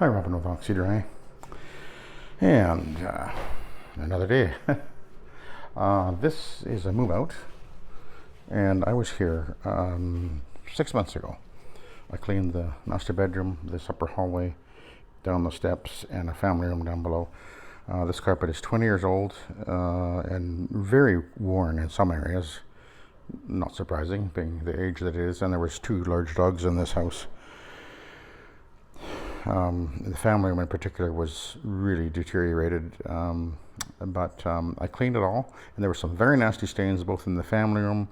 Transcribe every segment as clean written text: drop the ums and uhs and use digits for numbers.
Hi, Robin with Oxy-Dry, and another day. This is a move out, and I was here 6 months ago. I cleaned the master bedroom, this upper hallway, down the steps, and a family room down below. This carpet is 20 years old and very worn in some areas. Not surprising, being the age that it is, and there was 2 large dogs in this house. The family room in particular was really deteriorated, but I cleaned it all, and there were some very nasty stains both in the family room,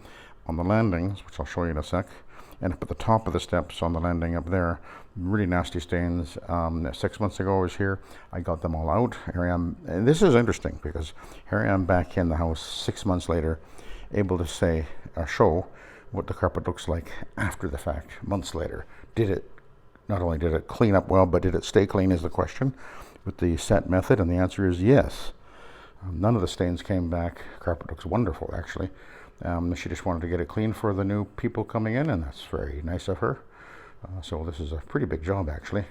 on the landings, which I'll show you in a sec, and up at the top of the steps on the landing up there, really nasty stains. 6 months ago I was here, I got them all out. Here I am, and this is interesting because here I am back in the house 6 months later, able to say, show what the carpet looks like after the fact, months later. Not only did it clean up well, but did it stay clean is the question with the SETT method, and the answer is yes. None of the stains came back. Carpet looks wonderful, actually. She just wanted to get it clean for the new people coming in, and that's very nice of her. So this is a pretty big job, actually.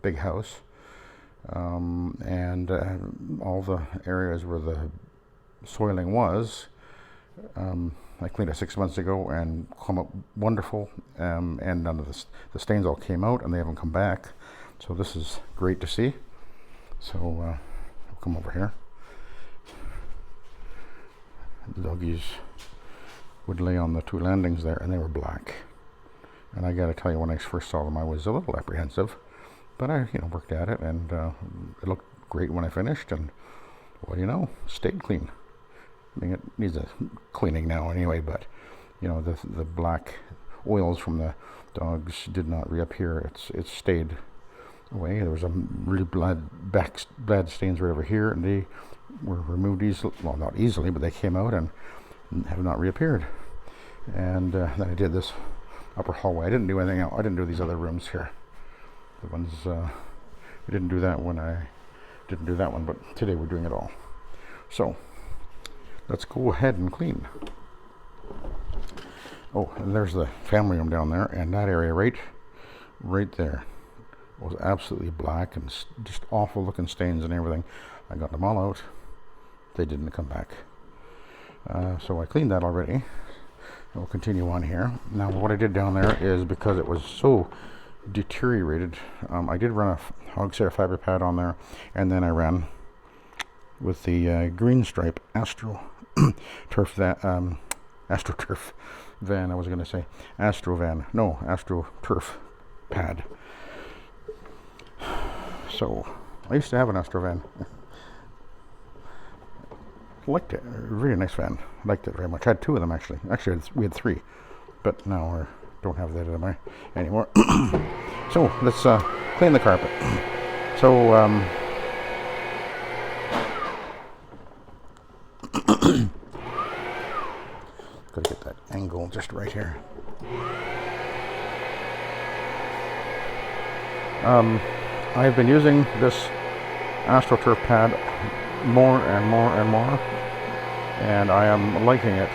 Big house. And all the areas where the soiling was, I cleaned it 6 months ago and come up wonderful, and none of the stains all came out and they haven't come back. So this is great to see. So we'll come over here. The doggies would lay on the 2 landings there, and they were black. And I gotta tell you, when I first saw them, I was a little apprehensive, but I worked at it, and it looked great when I finished, and what do you know, stayed clean. I mean, it needs a cleaning now anyway, but the black oils from the dogs did not reappear. It stayed away. There was a really bad stains right over here, and they were removed easily. Well, not easily, but they came out and have not reappeared. And then I did this upper hallway. I didn't do anything else. I didn't do these other rooms here. The ones I didn't do that when I didn't do that one, but today we're doing it all. So let's go ahead and clean. Oh, and there's the family room down there, and that area right there was absolutely black and just awful looking stains and everything. I got them all out. They didn't come back. So I cleaned that already. We'll continue on here. Now what I did down there is, because it was so deteriorated, I did run a hogset fiber pad on there, and then I ran with the green stripe Astro turf that Astro turf van. I was going to say Astro van. No, Astro turf pad. So I used to have an Astro van. Liked it. Really nice van. Liked it very much. I had 2 of them actually. Actually, we had 3, but now we don't have that anymore. So let's clean the carpet. So gotta get that angle just right here. I've been using this AstroTurf pad more and more and more, and I am liking it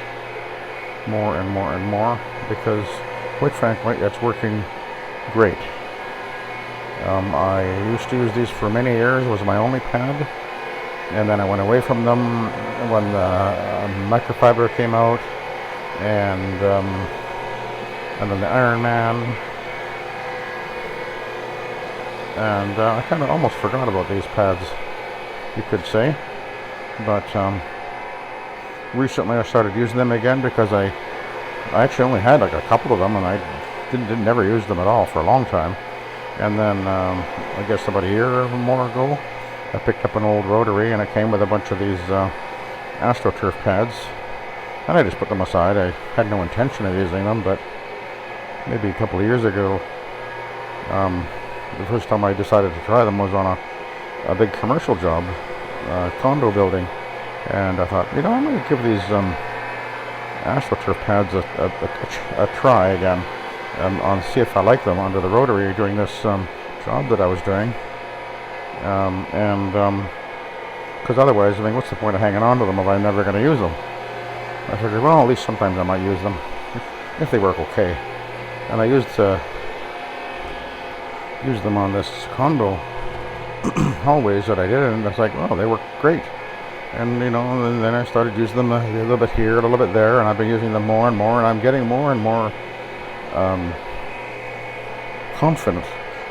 more and more and more because, quite frankly, it's working great. I used to use these for many years. It was my only pad, and then I went away from them when the microfiber came out, and then the Iron Man, and I kind of almost forgot about these pads, you could say. But recently I started using them again because I actually only had like a couple of them, and I didn't never use them at all for a long time. And then I guess about a year or more ago, I picked up an old rotary, and it came with a bunch of these AstroTurf pads, and I just put them aside. I had no intention of using them, but maybe a couple of years ago, the first time I decided to try them was on a big commercial job, condo building, and I thought, I'm going to give these AstroTurf pads a try again, and see if I like them under the rotary during this job that I was doing. Because otherwise, what's the point of hanging on to them if I'm never going to use them? I figured, well, at least sometimes I might use them if they work okay. And I used them on this condo hallways that I did, and it's like, oh, they work great. And you know, and then I started using them a little bit here, a little bit there, and I've been using them more and more, and I'm getting more and more confident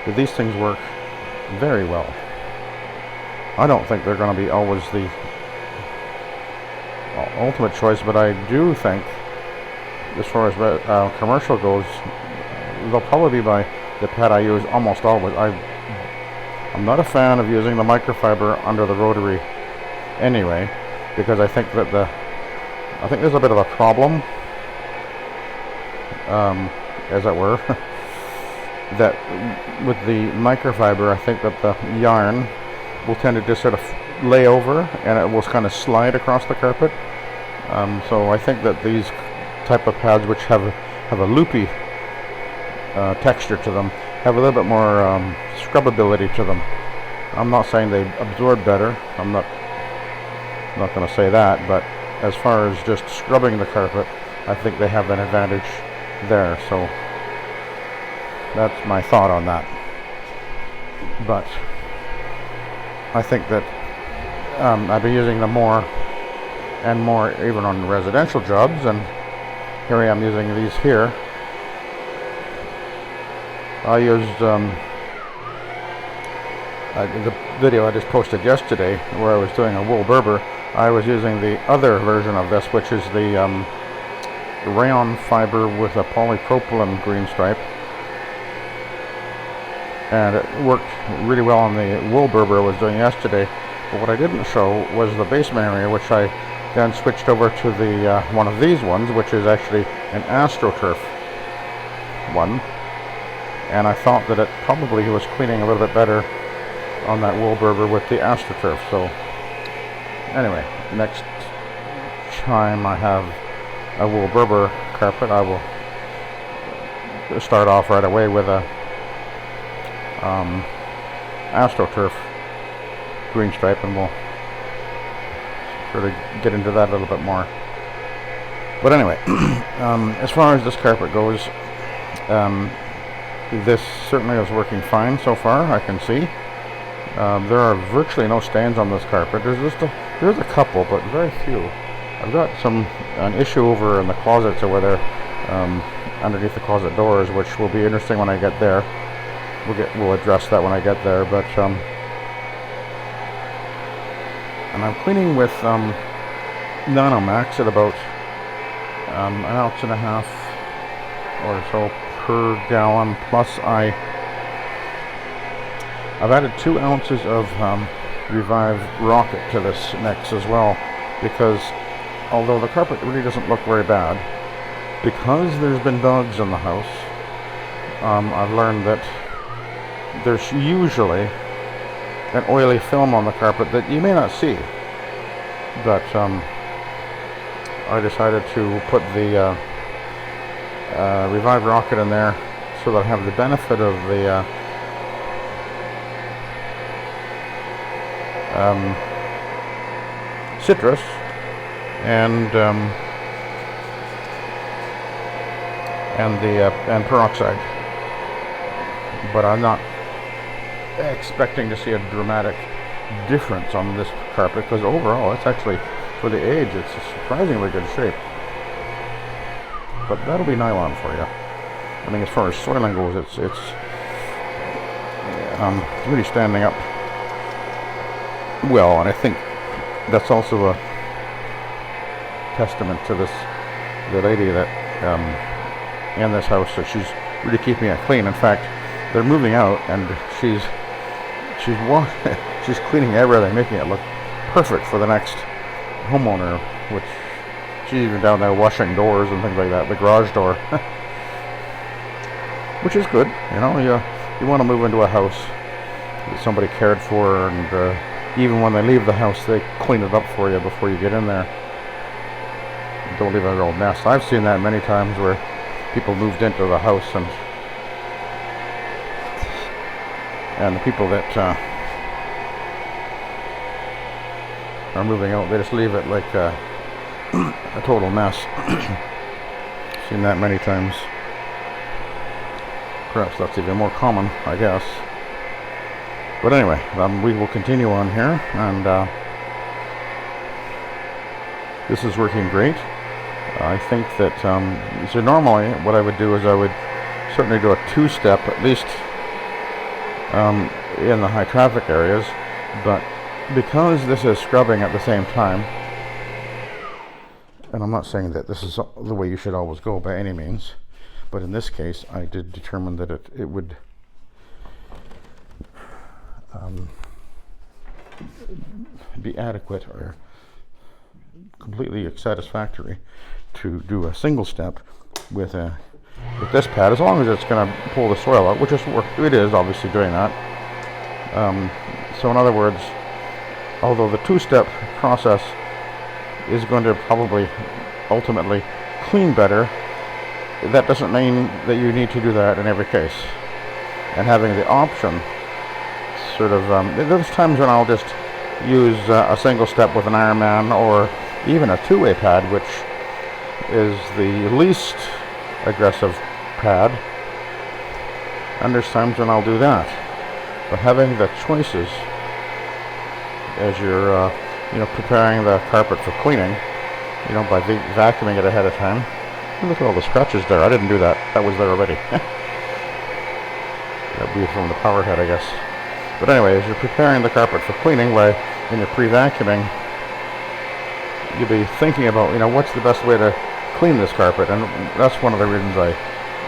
that these things work very well. I don't think they're going to be always the ultimate choice, but I do think, as far as commercial goes, they'll probably be the pad I use almost always. I'm not a fan of using the microfiber under the rotary anyway, because I think that there's a bit of a problem, as it were, that with the microfiber, I think that the yarn will tend to just sort of lay over, and it will kind of slide across the carpet. So I think that these type of pads, which have a loopy texture to them, have a little bit more scrubbability to them. I'm not saying they absorb better. I'm not going to say that, but as far as just scrubbing the carpet, I think they have an advantage there. So that's my thought on that. But I think that I've been using them more and more, even on residential jobs, and here I am using these here. I used the video I just posted yesterday where I was doing a wool Berber. I was using the other version of this, which is the rayon fiber with a polypropylene green stripe, and it worked really well on the wool Berber I was doing yesterday. But what I didn't show was the basement area, which I then switched over to the one of these ones, which is actually an Astro one, and I thought that it probably was cleaning a little bit better on that wool Berber with the Astro. So anyway, next time I have a wool Berber carpet, I will start off right away with a Astro green stripe, and we'll sort of get into that a little bit more. But anyway, as far as this carpet goes, this certainly is working fine so far. I can see there are virtually no stains on this carpet. There's a couple, but very few. I've got an issue over in the closets over there, underneath the closet doors, which will be interesting when I get there. We'll address that when I get there. But and I'm cleaning with Nanomax at about 1.5 ounces or so per gallon. Plus, I've added 2 ounces of Revive Rocket to this mix as well, because although the carpet really doesn't look very bad, because there's been dogs in the house, I've learned that there's usually an oily film on the carpet that you may not see. But I decided to put the Revive Rocket in there so that I have the benefit of the citrus and peroxide. But I'm not expecting to see a dramatic difference on this carpet, because overall it's actually, for the age, it's a surprisingly good shape. But that'll be nylon for you. I mean, as far as soiling goes, it's really standing up well, and I think that's also a testament to the lady that in this house, that she's really keeping it clean. In fact, they're moving out, and she's cleaning everything, making it look perfect for the next homeowner. Which she's even down there washing doors and things like that, the garage door, which is good. You know, you want to move into a house that somebody cared for, and even when they leave the house, they clean it up for you before you get in there. Don't leave a real mess. I've seen that many times where people moved into the house, and the people that are moving out, they just leave it like a total mess. Seen that many times. Perhaps that's even more common, I guess. But anyway, we will continue on here, and this is working great. I think that, so normally what I would do is I would certainly do a two-step, at least in the high traffic areas, but because this is scrubbing at the same time, and I'm not saying that this is the way you should always go by any means, but in this case I did determine that it would be adequate or completely satisfactory to do a single step with this pad, as long as it's going to pull the soil out, which is it is obviously doing that. So in other words, although the two-step process is going to probably ultimately clean better, that doesn't mean that you need to do that in every case. And having the option, sort of, there's times when I'll just use a single step with an Ironman, or even a two-way pad, which is the least aggressive pad, and there's times when I'll do that. But having the choices as you're preparing the carpet for cleaning, by vacuuming it ahead of time. Look at all the scratches there. I didn't do that. That was there already. That'd be from the power head, I guess. But anyway, as you're preparing the carpet for cleaning, when you're pre-vacuuming, you'll be thinking about, what's the best way to clean this carpet. And that's one of the reasons I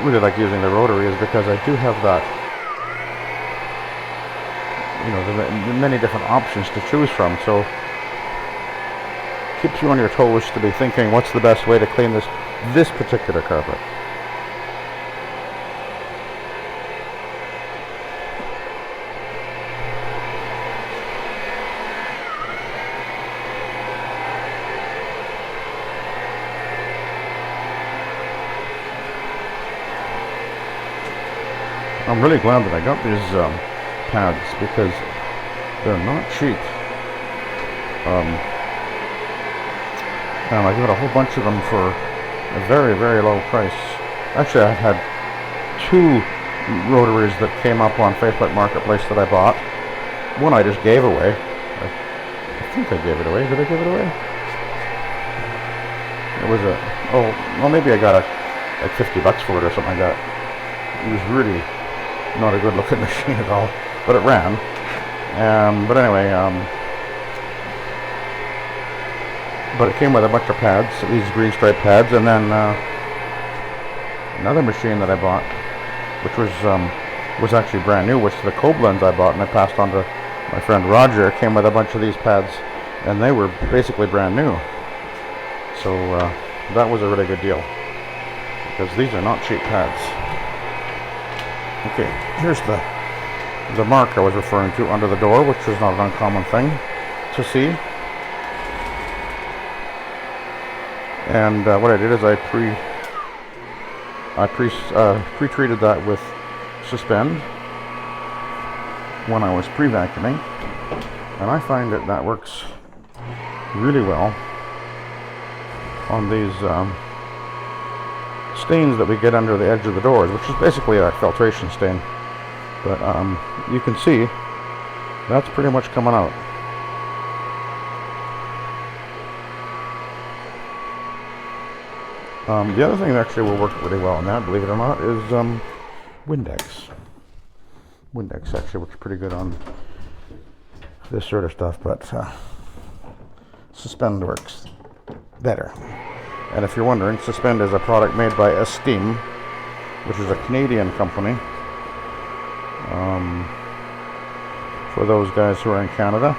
really like using the rotary, is because I do have that, the many different options to choose from. So keeps you on your toes to be thinking, what's the best way to clean this particular carpet. I'm really glad that I got these pads, because they're not cheap. And I got a whole bunch of them for a very, very low price. Actually, I've had two rotaries that came up on Facebook Marketplace that I bought. One I just gave away. I think I gave it away. Did I give it away? It was maybe I got like $50 for it or something like that. It was really not a good looking machine at all, but it ran. But anyway, but it came with a bunch of pads, these green stripe pads, and then another machine that I bought, which was actually brand new, which the Koblenz I bought and I passed on to my friend Roger, came with a bunch of these pads, and they were basically brand new. So that was a really good deal, because these are not cheap pads. Okay, here's the mark I was referring to under the door, which is not an uncommon thing to see. And what I did is I pre-treated that with Suspend when I was pre-vacuuming, and I find that works really well on these stains that we get under the edge of the doors, which is basically a filtration stain. But you can see that's pretty much coming out. The other thing that actually will work really well on that, believe it or not, is Windex. Windex actually works pretty good on this sort of stuff, but Suspend works better. And if you're wondering, Suspend is a product made by Esteem, which is a Canadian company. For those guys who are in Canada.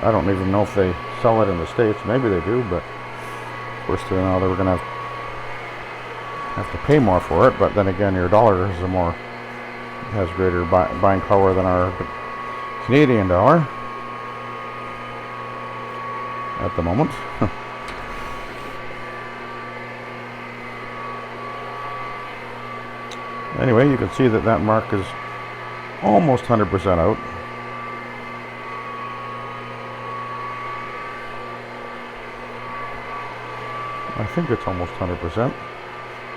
I don't even know if they sell it in the States. Maybe they do, but of course they know they were going to have to pay more for it. But then again, your dollar has greater buying power than our Canadian dollar at the moment. Anyway, you can see that mark is almost 100% out. I think it's almost 100%.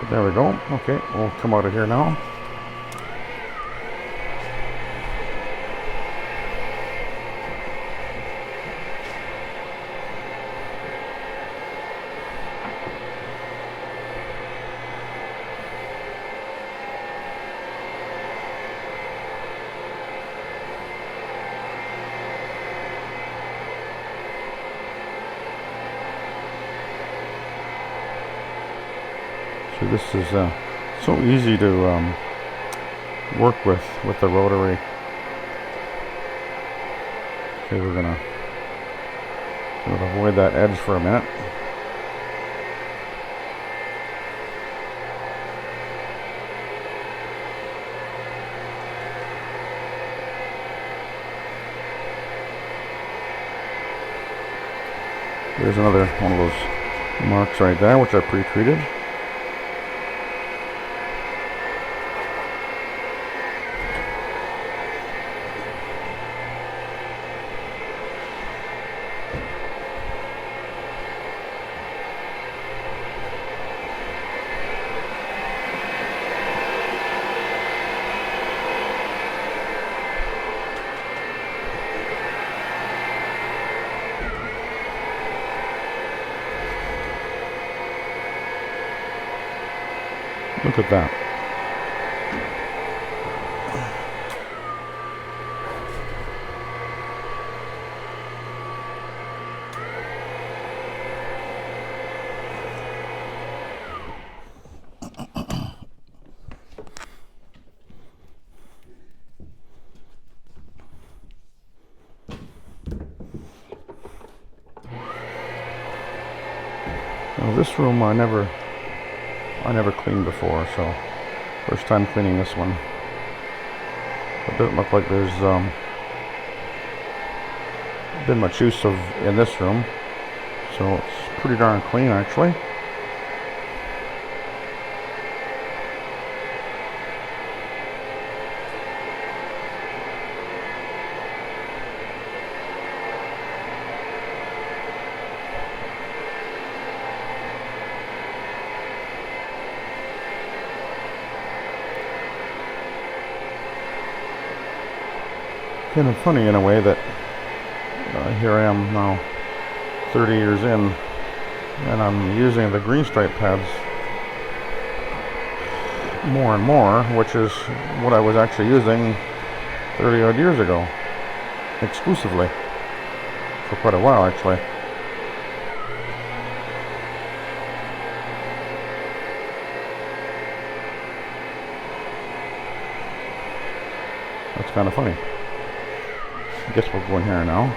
But there we go. Okay, we'll come out of here now. So this is so easy to work with the rotary. Okay, we're gonna avoid that edge for a minute. There's another one of those marks right there, which I pre-treated. Look at that. Now this room I never cleaned before, so first time cleaning this one. It doesn't look like there's been much use of in this room, so it's pretty darn clean actually. Kind of funny in a way that here I am now 30 years in and I'm using the green stripe pads more and more, which is what I was actually using 30 odd years ago exclusively for quite a while actually. That's kind of funny. I guess we'll go in here now.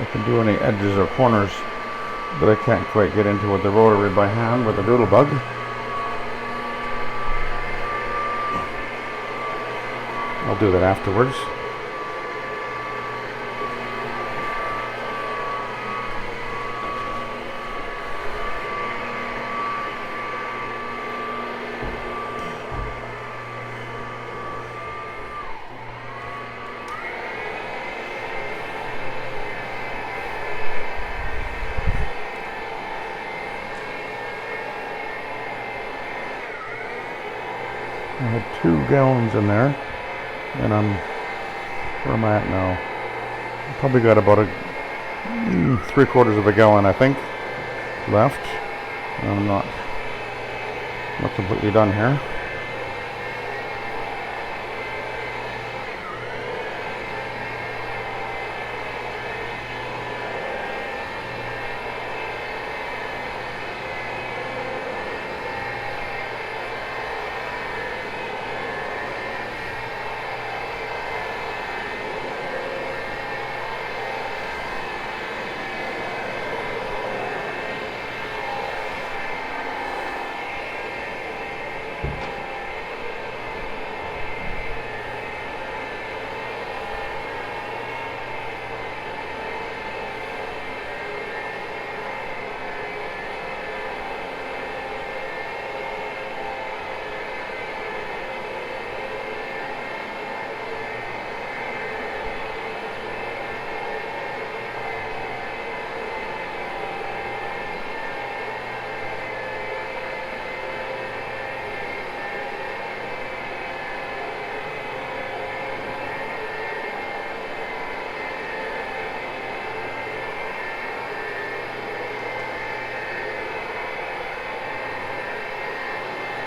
I can do any edges or corners that I can't quite get into with the rotary by hand with the doodle bug. I'll do that afterwards. I had 2 gallons in there, and where am I at now? I probably got about 3/4 of a gallon, I think, left. I'm not completely done here.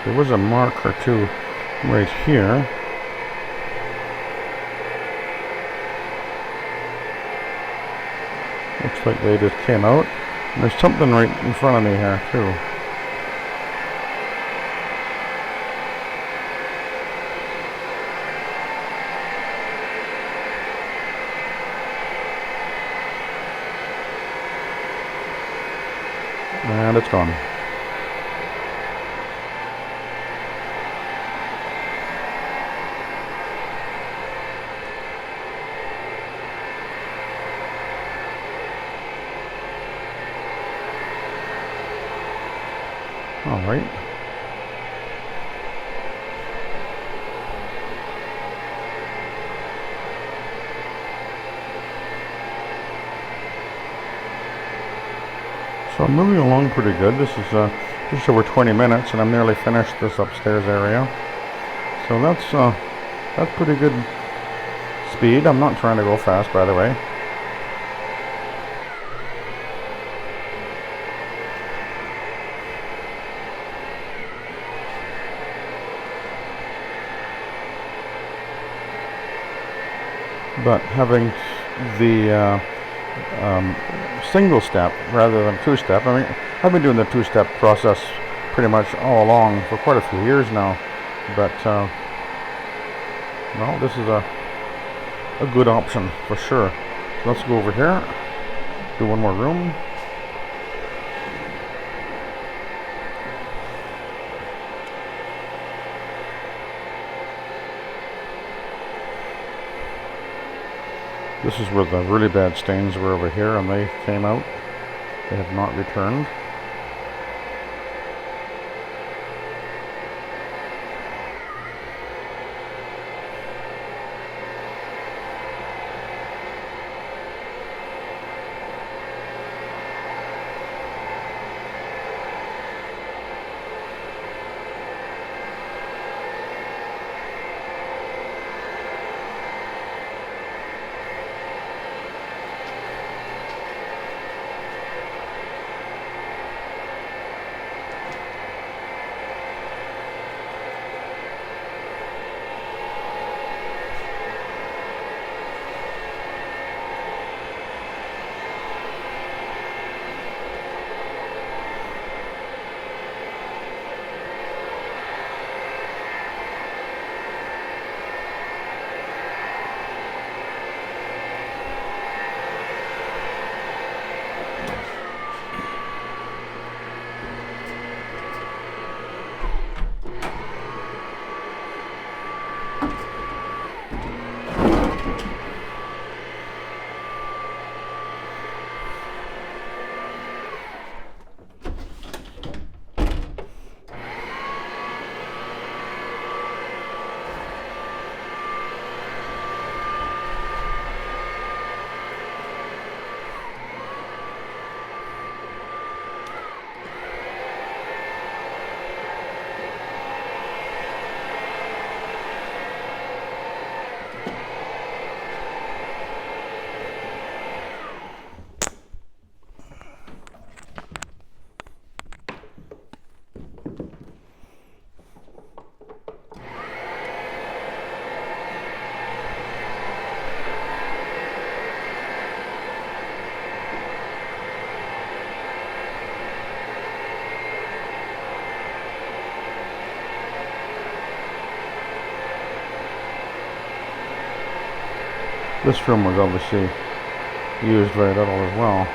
There was a mark or two right here. Looks like they just came out. And there's something right in front of me here too. And it's gone. All right. So I'm moving along pretty good. This is just over 20 minutes, and I'm nearly finished this upstairs area. So that's pretty good speed. I'm not trying to go fast, by the way. But having the single step rather than two-step, I mean, I've been doing the two-step process pretty much all along for quite a few years now, but well, this is a good option for sure. So let's go over here, do one more room. This is where the really bad stains were over here, and they came out. They have not returned. This room was obviously used very little as well.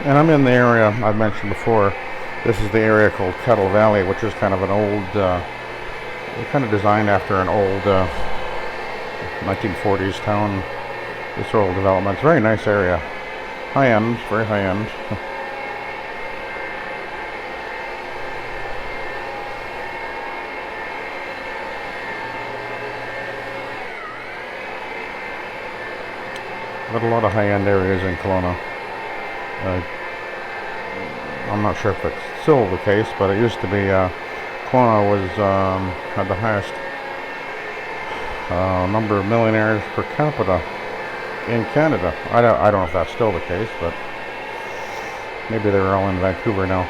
And I'm in the area I've mentioned before This is the area called Kettle Valley, which is kind of an old, kind of designed after an old 1940s town, historical development. It's a very nice area. High end, very high end. But a lot of high-end areas in Kelowna. I'm not sure if it's still the case, but it used to be. Kelowna was had the highest number of millionaires per capita in Canada. I don't know if that's still the case, but maybe they're all in Vancouver now.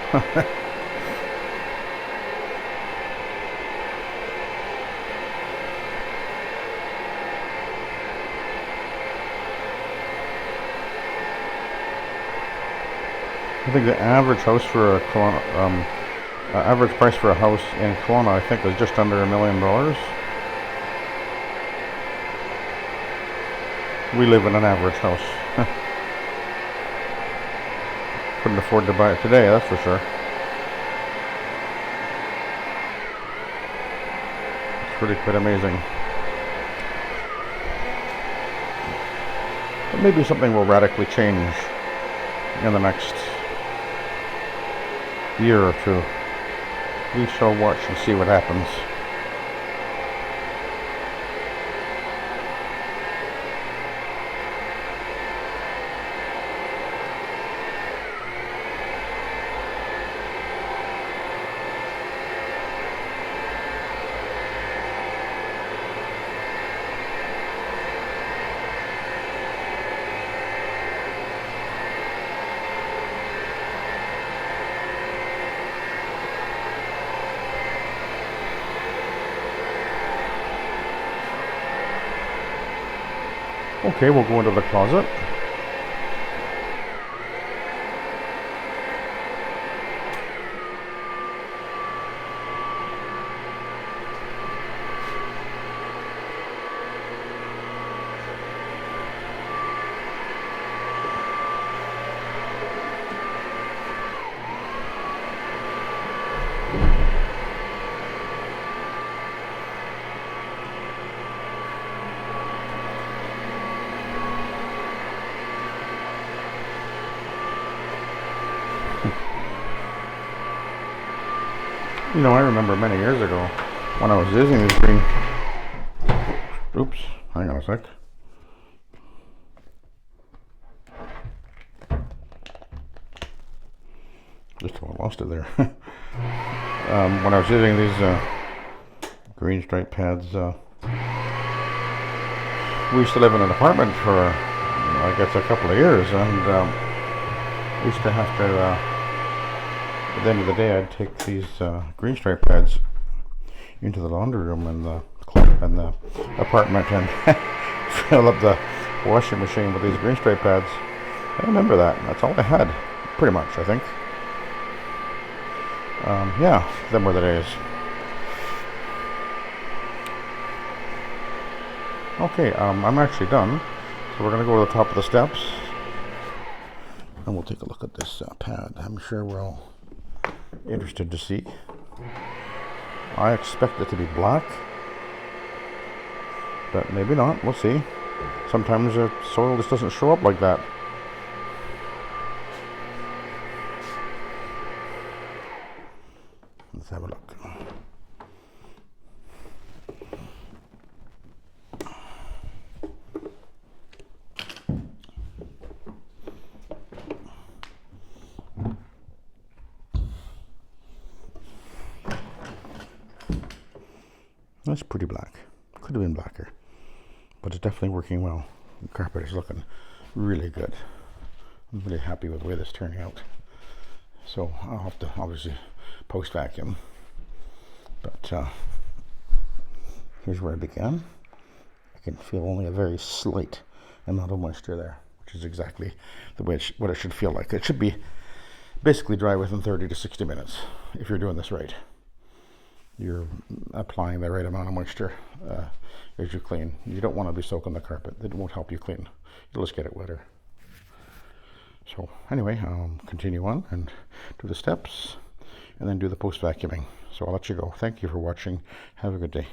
I think the average house for a Kelowna, average price for a house in Kelowna, I think, is just under $1 million. We live in an average house. Couldn't afford to buy it today, that's for sure. It's really quite amazing. But maybe something will radically change in the next year or two. We shall watch and see what happens. Okay, we'll go into the closet. You know, I remember many years ago when I was using these green. Oops, hang on a sec. Just about lost it there. When I was using these green stripe pads, we used to live in an apartment for, I guess, a couple of years, and we used to have to. At the end of the day, I'd take these green stripe pads into the laundry room in the apartment and fill up the washing machine with these green stripe pads. I remember that. That's all I had, pretty much, I think. Yeah, them were the days. Okay, I'm actually done. So we're going to go to the top of the steps. And we'll take a look at this pad. I'm sure we're all interested to see. I expect it to be black, but maybe not. We'll see. Sometimes the soil just doesn't show up like that. Let's have a look. That's pretty black. Could have been blacker, but it's definitely working well. The carpet is looking really good. I'm really happy with the way this is turning out. So I'll have to obviously post vacuum, but here's where I began. I can feel only a very slight amount of moisture there, which is exactly the way what it should feel like. It should be basically dry within 30 to 60 minutes if you're doing this right. You're applying the right amount of moisture as you clean. You don't want to be soaking the carpet. It won't help you clean. You'll just get it wetter. So anyway, I'll continue on and do the steps. and then do the post vacuuming. So I'll let you go. Thank you for watching. Have a good day.